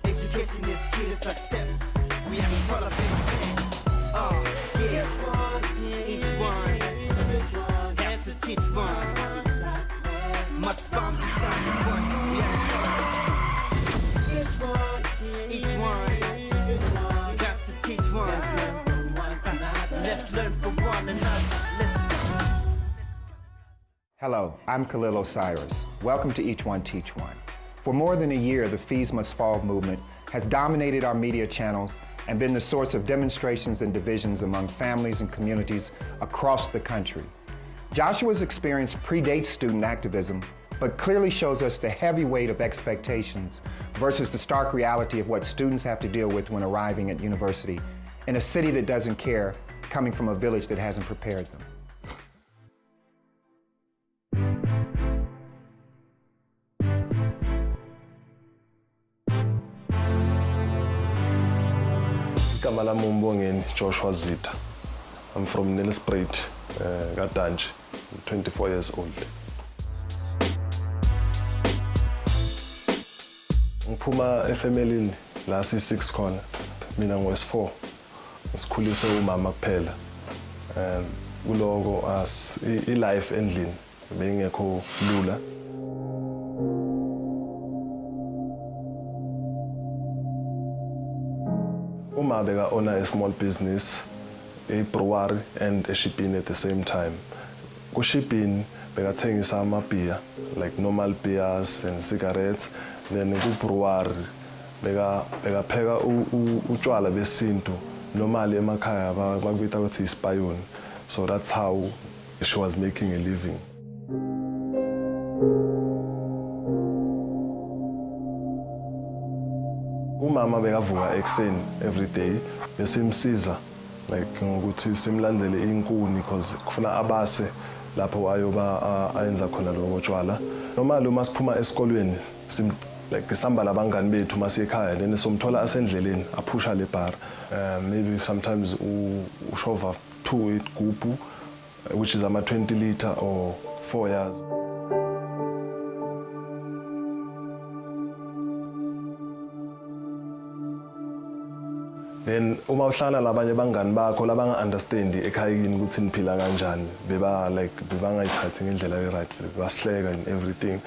Education is key to success. We haven't taught our parents. Each one had to teach one. Must find beside the one. We haven't taught this. Each one got to teach one. Let's learn from one another. Let's go. Hello, I'm Khalil Osiris. Welcome to Each One Teach One. For more than a year, the Fees Must Fall movement has dominated our media channels and been the source of demonstrations and divisions among families and communities across the country. Joshua's experience predates student activism, but clearly shows us the heavy weight of expectations versus the stark reality of what students have to deal with when arriving at university in a city that doesn't care, coming from a village that hasn't prepared them. Igama lami uMbongeni Joshua Zita. I'm from Nelspruit, Gadanji. I'm 24 years old. Ngiphuma efamilini la si6 khona. Mina ngowes4. Ngikhulise umama kuphela. Kuloko as life endlini bengekho lula. Uma beka owner a small business, a brewery and a shipping at the same time. Ku shipping beka thengisa amabhiya like normal beers and cigarettes, then ku brewery beka pheka utshwala besintu normally emakhaya bakubita ukuthi isipayoni. So that's how she was making a living. Umama bekavuka ekseni every day besimsiza like ngokuthi simlandele inkuni because kufuna abase lapho ayoba ayenza khona lokho tshwala. Normally uma siphuma esikolweni like sihamba labangani bethu masekhaya then somthola asendleleni aphusha le bar. Maybe sometimes ushova 2 igubhu which is ama 20 liter or 4 years. Then uma uhlala labanye bangani bakho labanga understand ekhayini ukuthi niphila kanjani beba ngayithathi ngendlela e right basihleka and everything.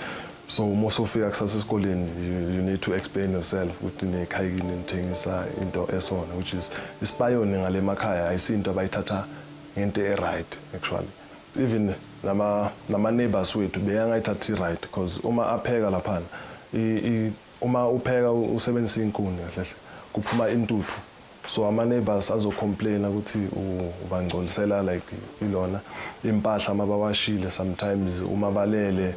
So most of ufika kusasa esikoleni you need to explain yourself ukuthi nekhayini nithengisa into esona which is isipayoni ngale emakhaya ayisinto abayithatha ngento e right actually. Even nama neighbors wethu beyangayithathi right because uma apheka lapha uma upheka usebenzisa inkuni kahle kuphuma intuthu. So ama neighbors azocomplain ukuthi ubangcolisela like ilona impahla mabawashile sometimes uma balele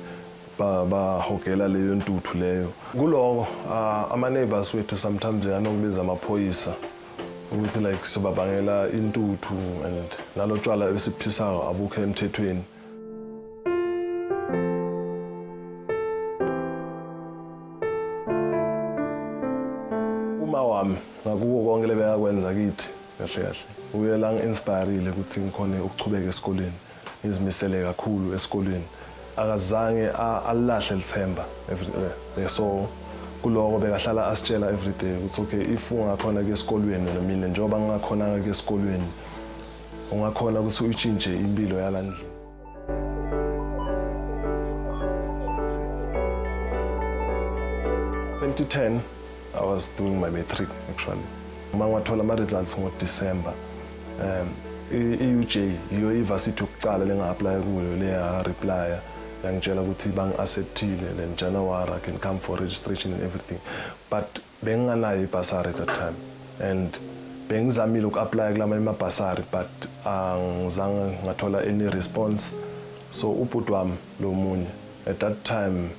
bahogela leyo ntuthu leyo. Kuloko ama neighbors wethu sometimes anokubiza amaphoyisa ukuthi like sibabangela intuthu and nalo tshwala esiphisayo abukho emthethweni. Uma wami ngakuwo konke lebeyakwenza kithi kahle kahle uyela ngi-inspireile ukuthi ngikhone ukuchubeka esikoleni ngizimisele kakhulu esikoleni akazange alahle lithemba every so kuloko bekahlala asitshela every day ukuthi okay if ungakhona ke esikolweni nomina njengoba ngingakhona ke esikolweni ungakhona ukuthi uyitshintshe impilo yalandla. In 2010 I was doing my matric actually. Uma ngathola ama results ngoDecember. I-UJ iyo university yokuqala lenga-apply kuyo leya reply yangitshela ukuthi bangi-acceptile then January I can come for registration and everything. But benginganayo ibhasari at that time and bengizamile uku-apply kulama emabhasari but angizange ngathola any response. So ubhuti wami lo munye at that time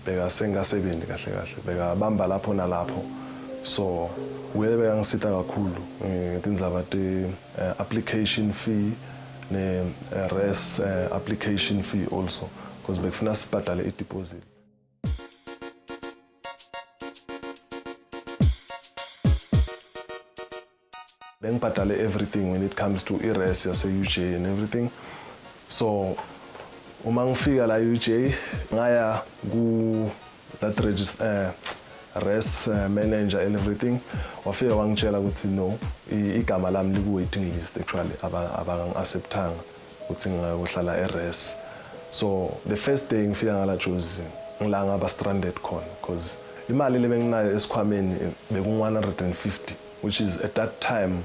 bekasengasebenzi kahle kahle bekabamba lapho nalapho. So bekangisita kakhulu ngetindzaba application fee ne res application fee also because bekufuna sibhadale i-deposit. Bengibhadale everything when it comes to i-res yase-UJ and everything. So uma ngifika la UJ ngaya that res manager and everything wafika wangitshela ukuthi no igama lami liku-waiting list actually abangi-acceptanga ukuthi ngiyohlala e-res. So the first day ngifika ngala Jozi ngila ngaba stranded khona because imali le benginayo esikhwameni beku-150, which is at that time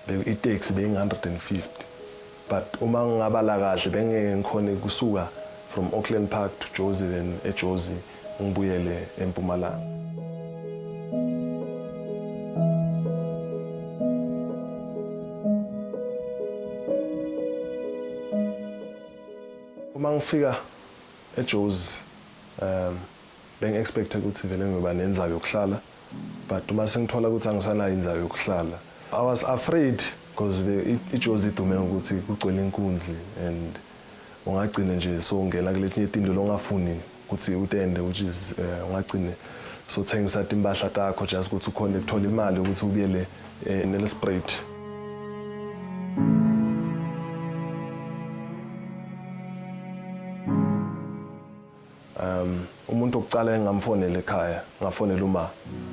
i-taxi beyi-150. But uma ngingabala kahle bengeke ngikhone kusuka from Auckland Park to Jozi, then eJozi ngibuyele eMpumalanga. Uma ngifika eJozi bengi-expecta ukuthi vele ngiyoba nendawo yokuhlala, but uma sengithola ukuthi angisanayo indawo yokuhlala, I was afraid because iJozi idume ukuthi kugcwele inkunzi and ungagcina nje so ungena kuletinye izinto longafuni ukuthi utende, which is ungagcina so thengisa impahla takho just ukuthi ukhone ukuthola imali ukuthi ubuyele eNelspruit. Umuntu oqala engamfonela ekhaya ngafonela uma,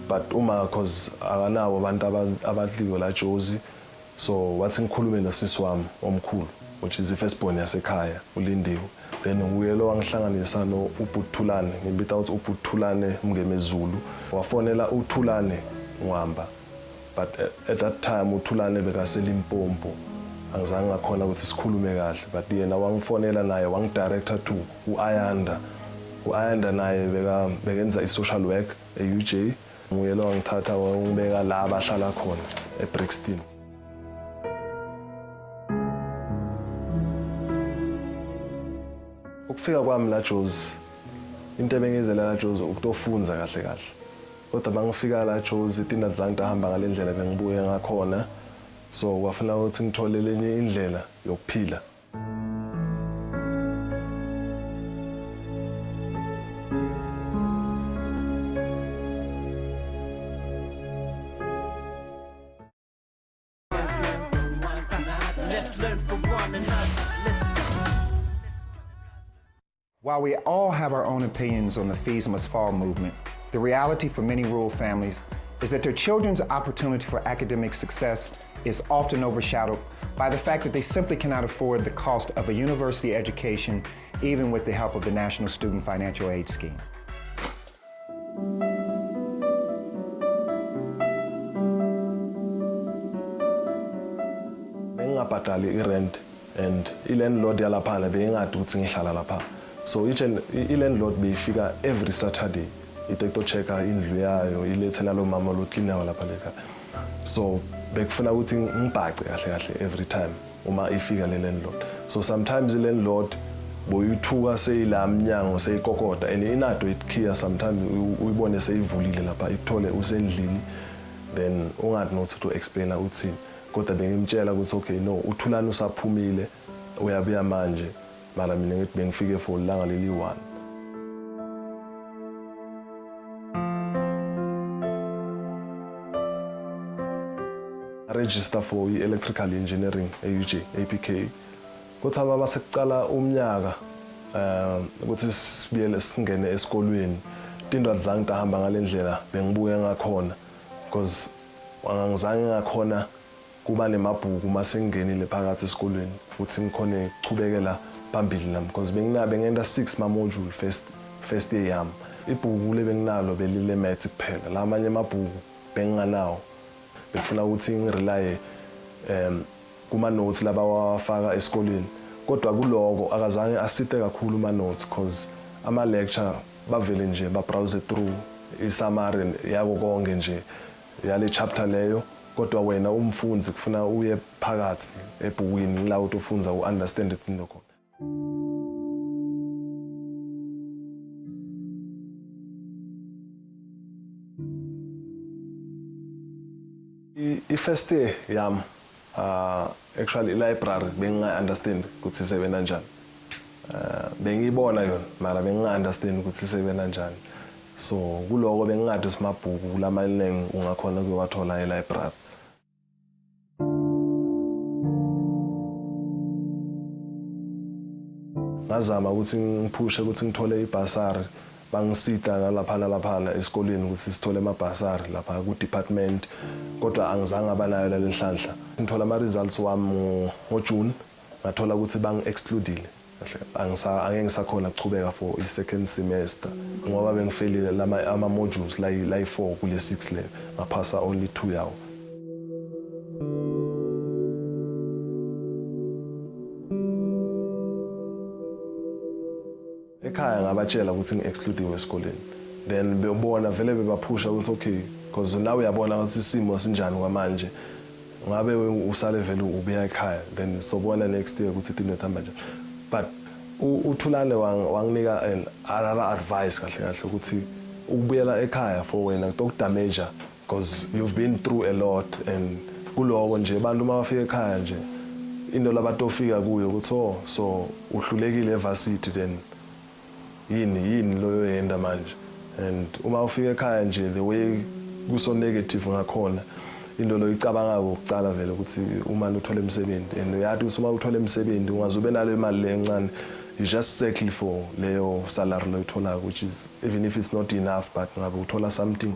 but uma because akanawo abantu abadliwe la Jozi, so wathi ngikhulume nosisi wami omkhulu, which is the firstborn yasekhaya uLindiwe, then nguye lo wangihlanganisa no uButhulane, ngibita ukuthi uButhulane Mngemezulu, wafonela uThulane Nwamba, but at that time uThulane bekaseLimpopo, angizange ngakhona ukuthi sikhulume kahle, but yena wangifonela naye wangidirector to uAyanda. uAyanda naye bekenza i-social work e-UJ, nguye lo wangithatha wangibeka la abahlala khona eBrixton. Ukufika kwami la Jozi, into ebengizela la Jozi ukutofunza kahle kahle, kodwa bangifika la Jozi izinto zange ahamba ngale ndlela bengibuye ngakhona, so kwafuna ukuthi ngithole lenye indlela yokuphila. While we all have our own opinions on the Fees Must Fall movement, the reality for many rural families is that their children's opportunity for academic success is often overshadowed by the fact that they simply cannot afford the cost of a university education, even with the help of the National Student Financial Aid Scheme. Bengingabhadali i-rent and i-landlord yalaphana bengingadi ukuthi ngihlala lapha. So i-landlord beyifika every Saturday itochecka indlu yayo ilethela lo mama lo cleaner lapha leka. So bekufuna ukuthi ngibhace kahle kahle every time uma ifika le landlord. So sometimes the landlord boyithuka seyila mnyango seyikokota and inado ikhiya sometimes uyibone seyivulile lapha ikuthole usendlini, then ungathi nothi to explain ukuthi kodwa bengimtshela ukuthi okay no uThulane usaphumile uyabuya manje, mara mina ngithi bengifike for langa leli 1. Register for electrical engineering e-UJ APK. Kodwa baba sekuqala umnyaka ukuthi sibiyele singene esikolweni, into azange tahamba ngale ndlela bengibuye ngakhona because wangangizange ngakhona kuba nemabhuku masengingenile phakathi esikolweni ukuthi ngikhone ukuchubekela phambili nami because bengenda 6 ma module first year yami. Ibhuku lebenginalo belile maths kuphela, la manye amabhuku benginganawo. Bekufuna ukuthi ngirely kuma notes laba wafaka esikoleni, kodwa kuloko akazange asite kakhulu ama notes because ama lecture bavele nje ba browse through i-summary yako konke nje yale chapter leyo, kodwa wena umfundzi kufuna uye phakathi ebhukwini la utofunza u-understand into khona. I-first year yami actually library benginga-understand ukuthi isebenza njani. Bengiyibona yona mara benginga-understand ukuthi isebenza njani. So kuloko bengingade simabhuku kulamaningi ungakhona ukuyowathola e-library. Ngazama ukuthi ngiphushe ukuthi ngithole ibhasari bangisita nalaphana esikoleni ukuthi sithole amabhasari lapha ku-department kodwa angizange abanayo lenhlanhla. Ngithola ama-results wami ngoJune ngathola ukuthi bangi-excludile. Angeke ngisakhona ukuchubeka for i-second semester ngoba bengifelile ama-modules layi-4 kule-6 le ngaphasa only 2 yawo. Ekhaya ngabatshela ukuthi ngi-excludiwe esikoleni. Then bebona vele bebaphusha ukuthi okay because now uyabona ukuthi isimo sinjani kwamanje. Ngabe usale vele ubuya ekhaya then sobona next year ukuthi into ethamba nje. But uThulane wanginika another advice kahle ukuthi ukubuyela ekhaya for wena kutokudamage because you've been through a lot and kuloko nje abantu mabafika ekhaya nje into labatofika kuyo ukuthi so uhlulekile evarsity then yini loyo yenda manje and uma ufika ekhaya nje the way kuso negative ngakhona into lo icabanga ukucala vele ukuthi uma uthola umsebenzi and uyathi uma uthola umsebenzi ungazube nalo imali lencane you just settle for leyo salary lo ithola which is even if it's not enough but ngabe uthola something.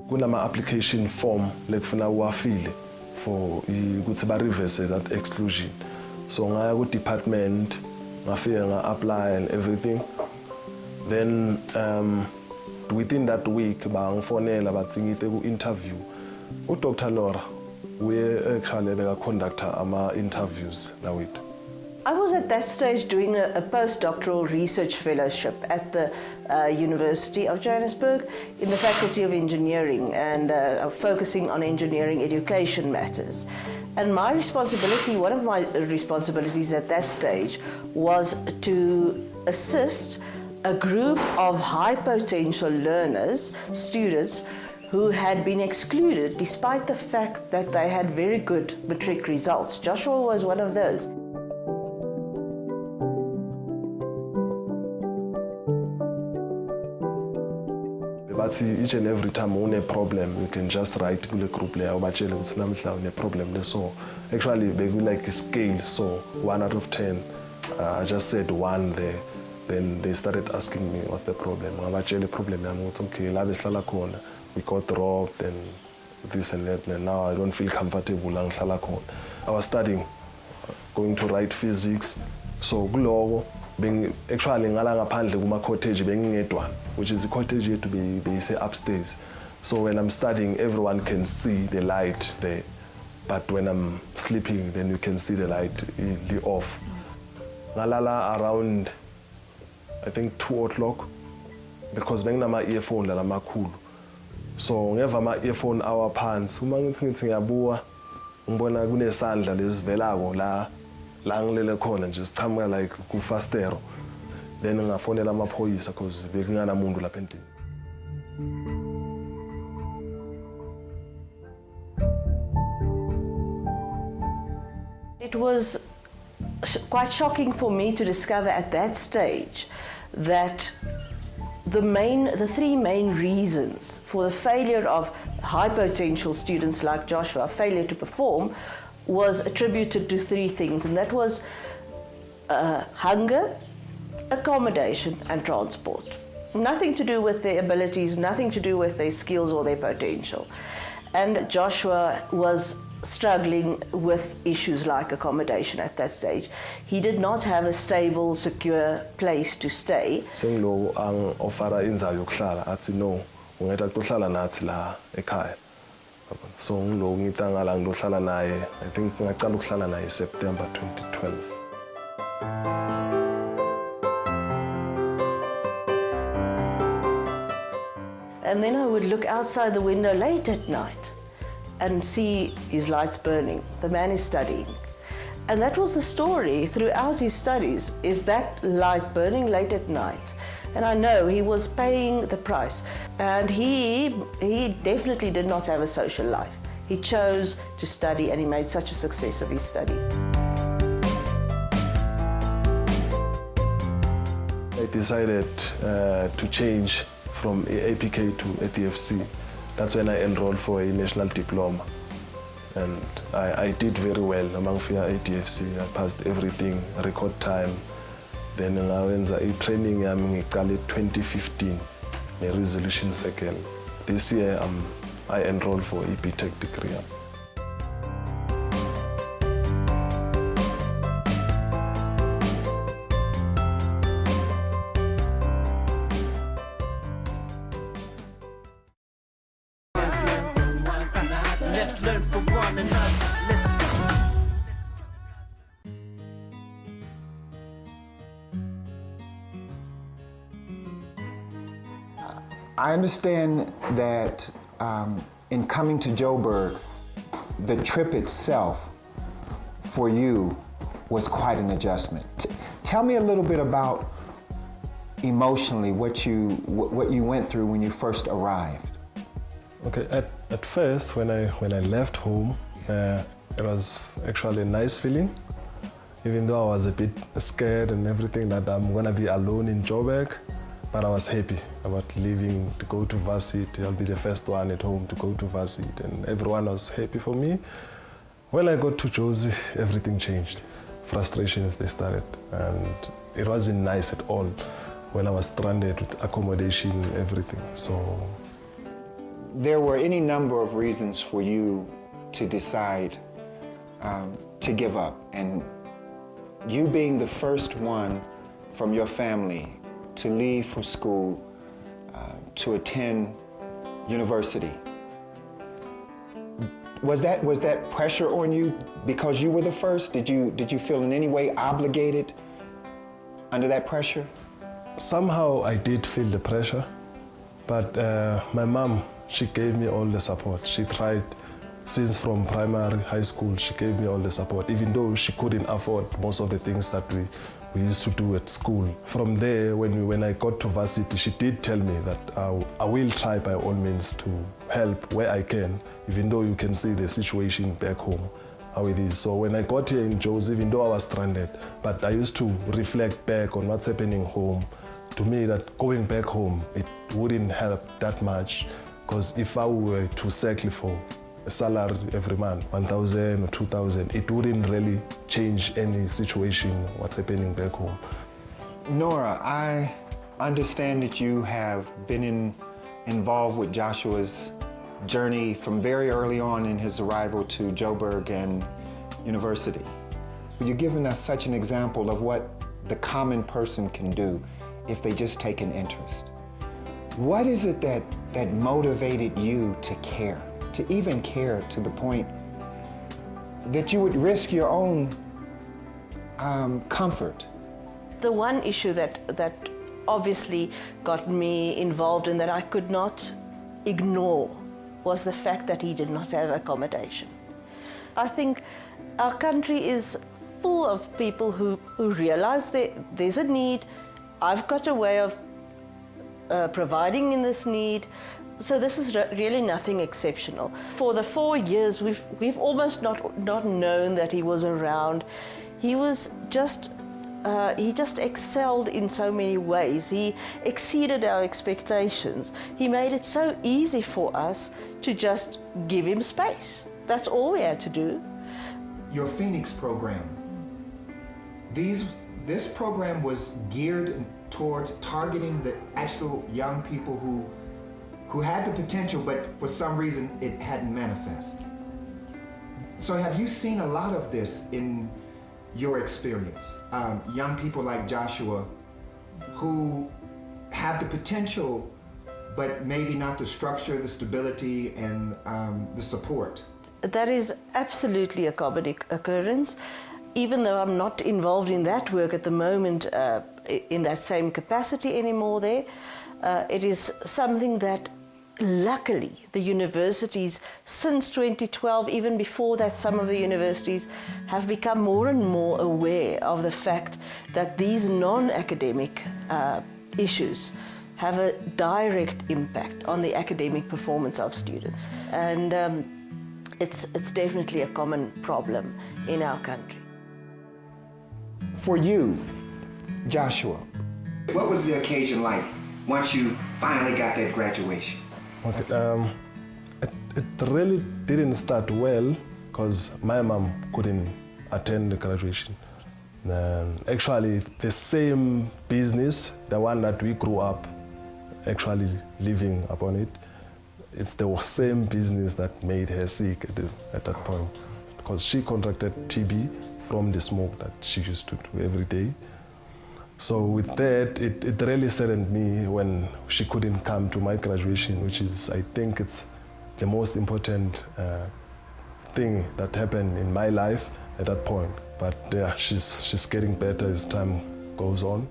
Kunama application form lekufuna uwafile for ukuthi ba reverse that exclusion. So ngaya ku department ngafika nga-apply and everything. Then within that week bangifonela bathi ngite ku-interview. Dr. Laura uye actually beka-conductor ama-interviews nawethu. I was at that stage doing a postdoctoral research fellowship at the University of Johannesburg in the Faculty of Engineering and focusing on engineering education matters. And my responsibility, one of my responsibilities at that stage was to assist a group of high potential learners, students, who had been excluded despite the fact that they had very good matric results. Joshua was one of those. But each and every time une problem, you can just write to the group layer ubatshele ukuthi namhla une problem le. So actually they like a scale, so 1 out of 10. I just said 1 there. Then they started asking me what's the problem. Ngabatshele problem yami ukuthi okay la besihlala khona we got robbed and this and that and now I don't feel comfortable la ngihlala khona. I was studying, going to write physics. So kuloko actually ngala ngaphandle kuma cottage bengingedwa, which is a cottage yethu beyise upstairs. So when I'm studying everyone can see the light there, but when I'm sleeping then you can see the light off. Ngalala around I think 2 o'clock because benginama earphone la makhulu. So ngeva ama earphone hour phansi uma ngithi ngiyabuka ngibona kunesandla lesivelako la ngilele khona nje sichamuka like ku fastero. Then ngafonela amaphoyisa because bekungana umuntu lapha endlini. It was quite shocking for me to discover at that stage that the 3 main reasons for the failure of high potential students like Joshua, failure to perform, was attributed to 3 things, and that was hunger, accommodation and transport. Nothing to do with their abilities, nothing to do with their skills or their potential. And Joshua was struggling with issues like accommodation at that stage. He did not have a stable, secure place to stay. Sengilo ang ofara inzayo yokuhlala athi no, ungeta kuhlala nathi la ekhaya. So ngilo ngitanga la ngihlala naye. I think ngaqala ukuhlala naye September 2012. And then I would look outside the window late at night and see his lights burning. The man is studying. And that was the story throughout his studies, is that light burning late at night. And I know he was paying the price. And he definitely did not have a social life. He chose to study and he made such a success of his studies. I decided to change from APK to ATFC. That's when I enrolled for a national diploma. and I did very well among FIA ATFC. I passed everything, record time. Then ngawenza i-training yami ngiqale 2015 ne-Resolution Circle. This year I enrolled for a BTech degree. Let's learn from one another. Let's go. I understand that in coming to Joburg, the trip itself for you was quite an adjustment. Tell me a little bit about emotionally what you went through when you first arrived. Okay, at first when I left home, it was actually a nice feeling, even though I was a bit scared and everything that I'm gonna be alone in Joburg. But I was happy about leaving to go to varsity. I'll be the first one at home to go to varsity, and everyone was happy for me. When I got to Jozi, everything changed. Frustrations, they started, and it wasn't nice at all when I was stranded with accommodation, everything. So There were any number of reasons for you to decide to give up, and you being the first one from your family to leave for school, to attend university. Was that pressure on you because you were the first? Did you feel in any way obligated under that pressure? somehow I did feel the pressure, but my mom, she gave me all the support. She tried since from primary, high school, she gave me all the support, even though she couldn't afford most of the things that we used to do at school. From there, when I got to varsity, she did tell me that I will try by all means to help where I can, even though you can see the situation back home, how it is. So when I got here in Jozi, even though I was stranded, but I used to reflect back on what's happening home. To me, that going back home, it wouldn't help that much, because if I were to settle for a salary every month, 1,000 or 2,000, it wouldn't really change any situation, what's happening back home. Nora, I understand that you have been involved with Joshua's journey from very early on in his arrival to Joburg and university. You're giving us such an example of what the common person can do if they just take an interest. What is it that motivated you to care? To even care to the point that you would risk your own comfort? The one issue that obviously got me involved and that I could not ignore was the fact that he did not have accommodation. I think our country is full of people who realize there's a need. I've got a way of providing in this need. So this is really nothing exceptional. For the 4 years, we've almost not known that he was around. He was just, he just excelled in so many ways. He exceeded our expectations. He made it so easy for us to just give him space. That's all we had to do. Your Phoenix program, this program was geared towards targeting the actual young people who had the potential, but for some reason it hadn't manifest. So have you seen a lot of this in your experience? Young people like Joshua who have the potential, but maybe not the structure, the stability, and the support. That is absolutely a common occurrence. Even though I'm not involved in that work at the moment in that same capacity anymore there, it is something that luckily the universities since 2012, even before that, some of the universities have become more and more aware of the fact that these non-academic issues have a direct impact on the academic performance of students. And it's definitely a common problem in our country. For you, Joshua, what was the occasion like once you finally got that graduation? Okay, it really didn't start well because my mom couldn't attend the graduation. Actually, the same business, the one that we grew up actually living upon it, it's the same business that made her sick at that point, because she contracted TB from the smoke that she used to do every day. So with that, it really saddened me when she couldn't come to my graduation, which is, I think it's the most important thing that happened in my life at that point. But yeah, she's getting better as time goes on.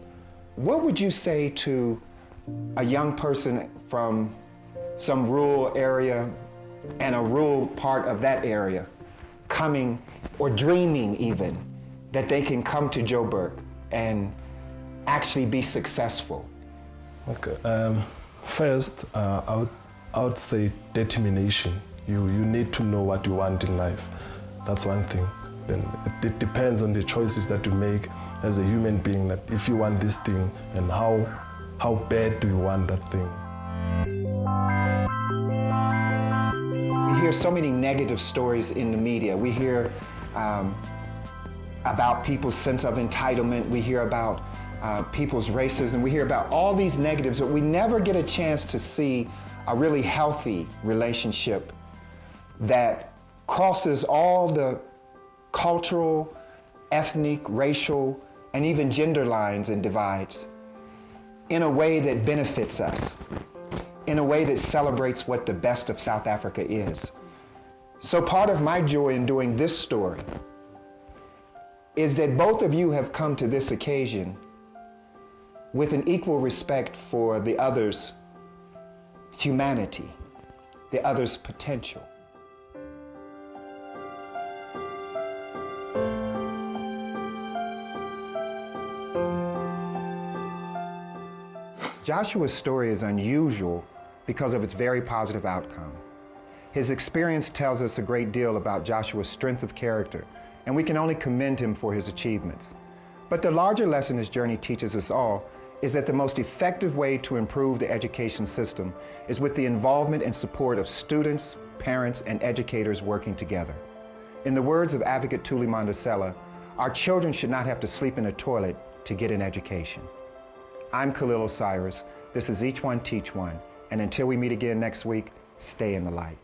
What would you say to a young person from some rural area and a rural part of that area coming or dreaming even that they can come to Joburg and actually be successful? Okay. First, I would say determination. You need to know what you want in life. That's one thing. Then it depends on the choices that you make as a human being, that if you want this thing and how bad do you want that thing. We hear so many negative stories in the media. We hear about people's sense of entitlement. We hear about people's racism. We hear about all these negatives, but we never get a chance to see a really healthy relationship that crosses all the cultural, ethnic, racial, and even gender lines and divides in a way that benefits us, in a way that celebrates what the best of South Africa is. So part of my joy in doing this story is that both of you have come to this occasion with an equal respect for the other's humanity, the other's potential. Joshua's story is unusual because of its very positive outcome. His experience tells us a great deal about Joshua's strength of character, and we can only commend him for his achievements. But the larger lesson his journey teaches us all is that the most effective way to improve the education system is with the involvement and support of students, parents, and educators working together. In the words of Advocate Thuli Mandasela, our children should not have to sleep in a toilet to get an education. I'm Khalil Osiris. This is Each One Teach One. And until we meet again next week, stay in the light.